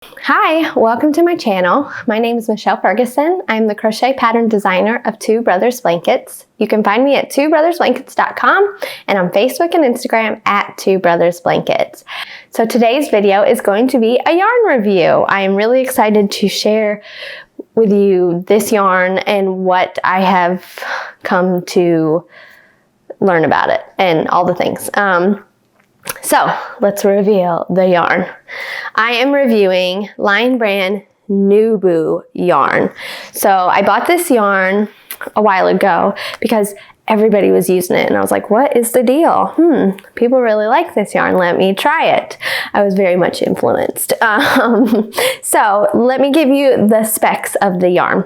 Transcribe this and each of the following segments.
Hi, welcome to my channel. My name is Michelle Ferguson. I'm the crochet pattern designer of Two Brothers Blankets. You can find me at twobrothersblankets.com and on Facebook and Instagram at Two Brothers Blankets. So today's video is going to be a yarn review. I am really excited to share with you this yarn and what I have come to learn about it and all the things. So let's reveal the yarn. I am reviewing Lion Brand Nubu yarn. So I bought this yarn a while ago because everybody was using it and I was like, what is the deal? People really like this yarn. Let me try it. I was very much influenced. So let me give you the specs of the yarn.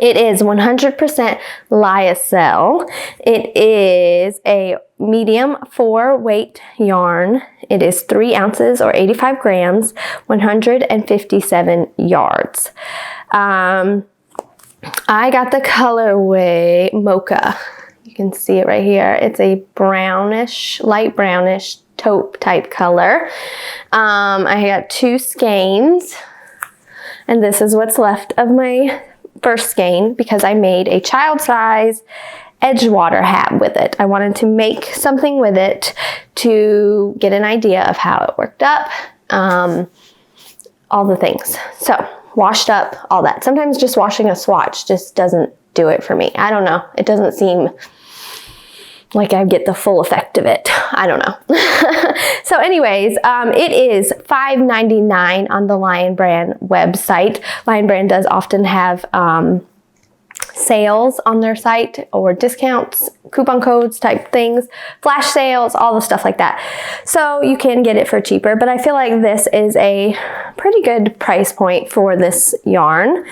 It is 100% lyocell. It is a medium 4-weight yarn. It is 3 ounces or 85 grams, 157 yards. I got the colorway Mocha. You can see it right here. It's a brownish, light brownish taupe type color. I got 2 skeins, and this is what's left of my first skein because I made a child size Edgewater hat with it. I wanted to make something with it to get an idea of how it worked up, all the things. So washed up, all that. Sometimes just washing a swatch just doesn't do it for me. I don't know. It doesn't seem like I get the full effect of it. I don't know. So anyways, it is $5.99 on the Lion Brand website. Lion Brand does often have sales on their site or discounts, coupon codes type things, flash sales, all the stuff like that. So you can get it for cheaper, but I feel like this is a pretty good price point for this yarn.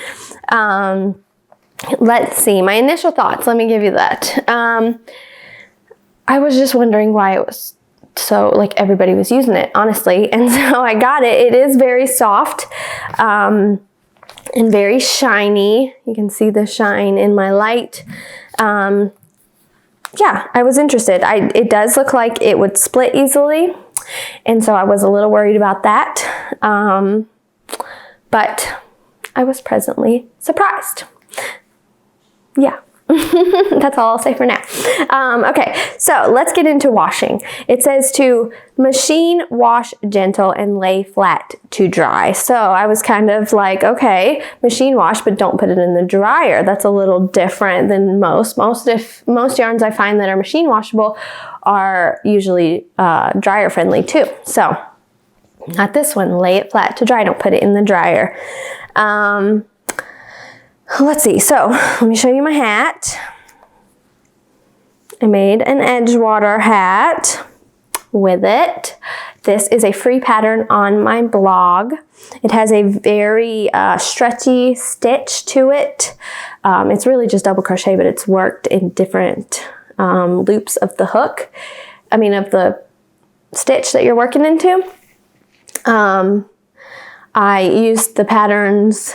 Let's see, my initial thoughts, let me give you that. I was just wondering why it was so, like, everybody was using it, honestly. And so I got it. It is very soft and very shiny. You can see the shine in my light. Yeah, I was interested. It does look like it would split easily. And so I was a little worried about that. But I was pleasantly surprised. Yeah. That's all I'll say for now. Okay, so let's get into washing. It says to machine wash gentle and lay flat to dry. So I was kind of like, okay, machine wash, but don't put it in the dryer. That's a little different than most. Most yarns I find that are machine washable are usually dryer friendly too. So not this one. Lay it flat to dry. Don't put it in the dryer. Let's see, so let me show you my hat. I made an Edgewater hat with it. This is a free pattern on my blog. It has a very stretchy stitch to it. It's really just double crochet, but it's worked in different loops of the hook. I mean, of the stitch that you're working into. I used the patterns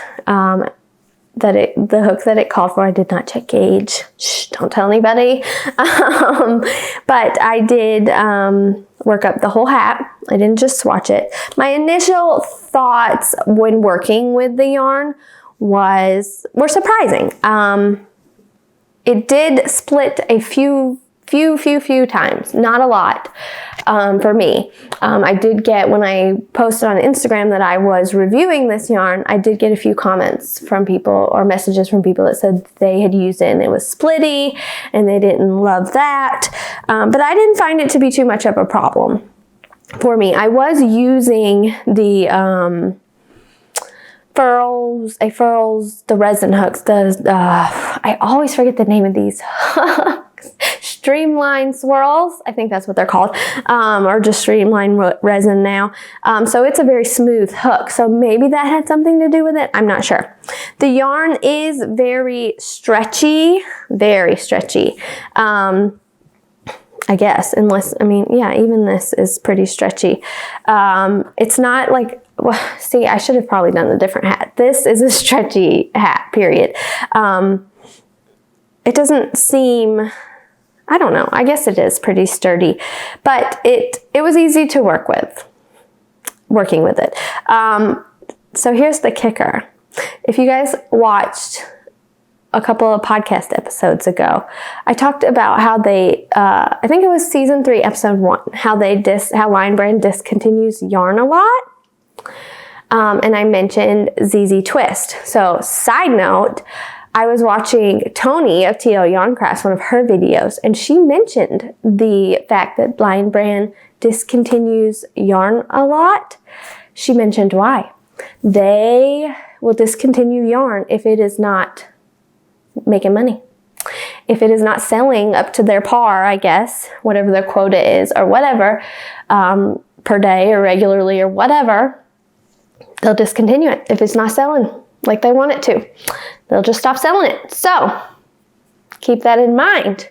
the hook that it called for. I did not check gauge. Shh, don't tell anybody. But I did work up the whole hat. I didn't just swatch it. My initial thoughts when working with the yarn were surprising. It did split a few times, not a lot for me. I did get, when I posted on Instagram that I was reviewing this yarn, I did get a few comments from people or messages from people that said they had used it and it was splitty and they didn't love that. But I didn't find it to be too much of a problem for me. I was using the furls, the resin hooks, I always forget the name of these Streamline swirls, I think that's what they're called, or just streamline resin now. So it's a very smooth hook, so maybe that had something to do with it. I'm not sure. The yarn is very stretchy, I guess, unless, I mean, yeah, even this is pretty stretchy. It's not like, well, see, I should have probably done a different hat. This is a stretchy hat, period. It doesn't seem, I don't know, I guess it is pretty sturdy, but it was easy to working with it. So here's the kicker. If you guys watched a couple of podcast episodes ago, I talked about how they, I think it was season 3, episode 1, how Lion Brand discontinues yarn a lot. And I mentioned ZZ Twist. So side note, I was watching Tony of TL Yarncrafts, one of her videos, and she mentioned the fact that Lion Brand discontinues yarn a lot. She mentioned why. They will discontinue yarn if it is not making money. If it is not selling up to their par, I guess, whatever their quota is or whatever, per day or regularly or whatever, they'll discontinue it. If it's not selling like they want it to, they'll just stop selling it. So keep that in mind.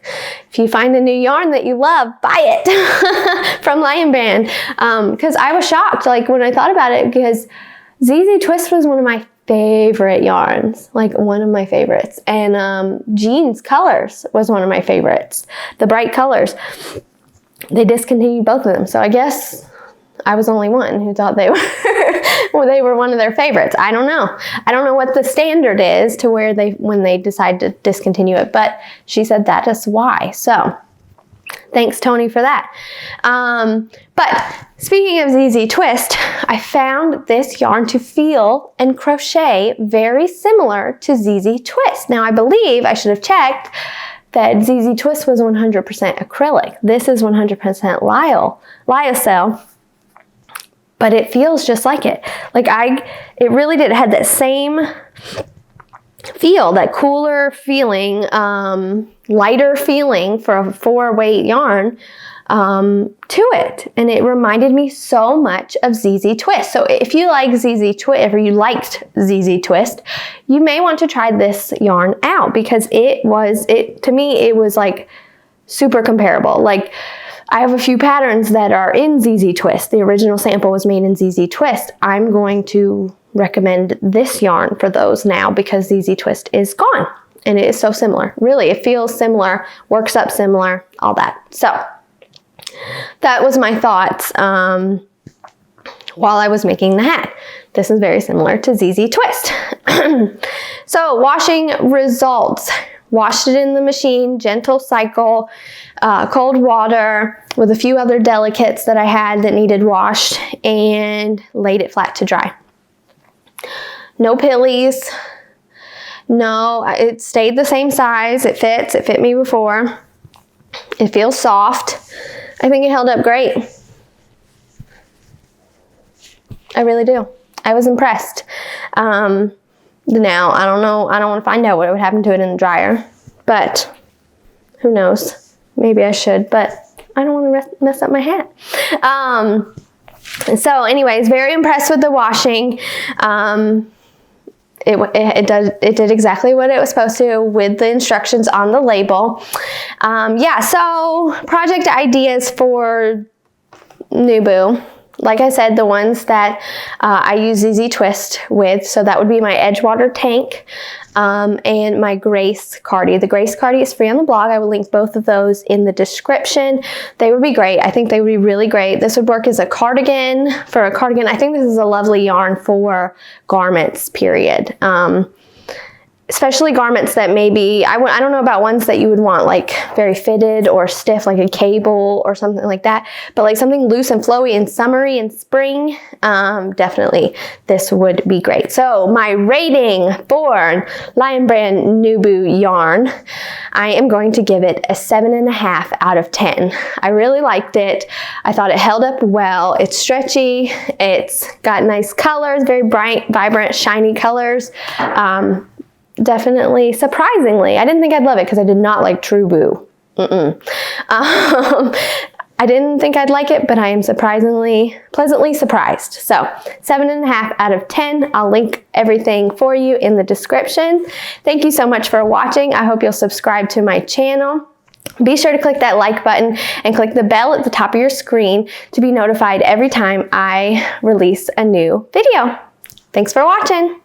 If you find a new yarn that you love, buy it from Lion Brand. Because I was shocked, like when I thought about it, because ZZ Twist was one of my favorite yarns, like one of my favorites. And Jeans Colors was one of my favorites. The bright colors. They discontinued both of them. So I guess I was the only one who thought they were they were one of their favorites. I don't know. I don't know what the standard is to where when they decide to discontinue it, but she said that is why. So thanks, Tony, for that. But speaking of ZZ Twist, I found this yarn to feel and crochet very similar to ZZ Twist. Now, I believe I should have checked that ZZ Twist was 100% acrylic. This is 100% lyocell, but it feels just like it. Like it really did. It had that same feel, that cooler feeling, lighter feeling for a 4-weight yarn to it. And it reminded me so much of ZZ Twist. So if you like ZZ Twist, or you liked ZZ Twist, you may want to try this yarn out, because to me, it was like super comparable. Like, I have a few patterns that are in ZZ Twist. The original sample was made in ZZ Twist. I'm going to recommend this yarn for those now because ZZ Twist is gone. And it is so similar. Really, it feels similar, works up similar, all that. So that was my thoughts while I was making the hat. This is very similar to ZZ Twist. So washing results. Washed it in the machine, gentle cycle, cold water with a few other delicates that I had that needed washed, and laid it flat to dry. No pillies. No, it stayed the same size. It fits. It fit me before. It feels soft. I think it held up great. I really do. I was impressed. Now, I don't know, I don't want to find out what would happen to it in the dryer, but who knows? Maybe I should, but I don't want to mess up my hat. So anyways, very impressed with the washing. It did exactly what it was supposed to with the instructions on the label. Yeah, so project ideas for Nubu. Like I said, the ones that I use ZZ Twist with, so that would be my Edgewater tank and my Grace Cardi. The Grace Cardi is free on the blog. I will link both of those in the description. They would be great. I think they would be really great. This would work as a cardigan. For a cardigan, I think this is a lovely yarn for garments, period. Especially garments that maybe, I don't know about ones that you would want like very fitted or stiff, like a cable or something like that, but like something loose and flowy and summery and spring, definitely this would be great. So my rating for Lion Brand Nubu yarn, I am going to give it a 7.5 out of 10. I really liked it. I thought it held up well. It's stretchy. It's got nice colors, very bright, vibrant, shiny colors. Definitely, surprisingly, I didn't think I'd love it because I did not like Trubu. I didn't think I'd like it, but I am pleasantly surprised. So 7.5 out of 10. I'll link everything for you in the description. Thank you so much for watching. I hope you'll subscribe to my channel. Be sure to click that like button and click the bell at the top of your screen to be notified every time I release a new video. Thanks for watching.